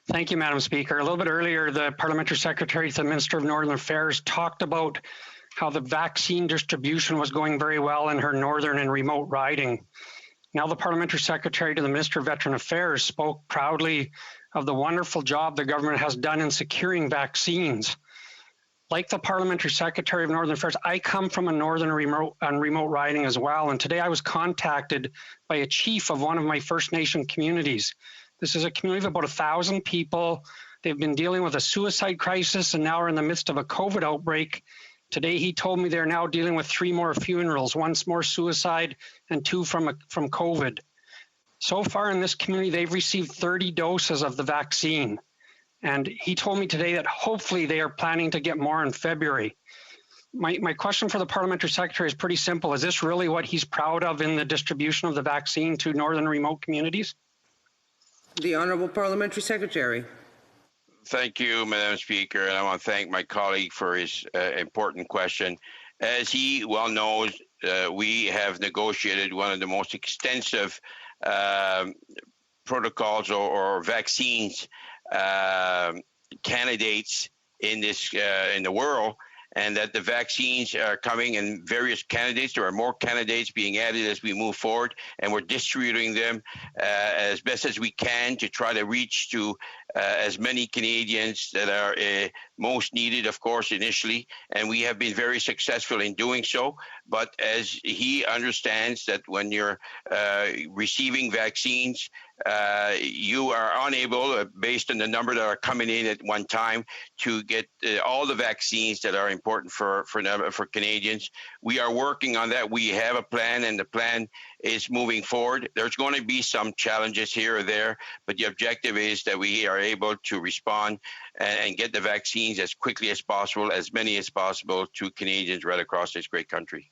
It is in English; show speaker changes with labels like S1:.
S1: Thank you, Madam Speaker. A little bit earlier, the Parliamentary Secretary to the Minister of Northern Affairs talked about how the vaccine distribution was going very well in her northern and remote riding. Now the Parliamentary Secretary to the Minister of Veteran Affairs spoke proudly of the wonderful job the government has done in securing vaccines. Like the Parliamentary Secretary of Northern Affairs, I come from a northern and remote riding as well, and today I was contacted by a chief of one of my First Nation communities. This is a community of about 1,000 people. They've been dealing with a suicide crisis and now are in the midst of a COVID outbreak. Today, he told me they're now dealing with 3 more funerals, 1 more suicide and 2 from COVID. So far in this community, they've received 30 doses of the vaccine. And he told me today that hopefully they are planning to get more in February. My question for the Parliamentary Secretary is pretty simple. Is this really what he's proud of in the distribution of the vaccine to northern remote communities?
S2: The Honourable Parliamentary Secretary.
S3: Thank you, Madam Speaker, and I want to thank my colleague for his important question. As he well knows, we have negotiated one of the most extensive protocols or vaccines candidates in the world, and that the vaccines are coming in various candidates. There are more candidates being added as we move forward, and we're distributing them as best as we can to try to reach to as many Canadians that are most needed, of course, initially. And we have been very successful in doing so. But as he understands that when you're receiving vaccines, you are unable, based on the number that are coming in at one time, to get all the vaccines that are important for Canadians. We are working on that. We have a plan, and the plan is moving forward. There's going to be some challenges here or there, but the objective is that we are able to respond and get the vaccines as quickly as possible, as many as possible, to Canadians right across this great country.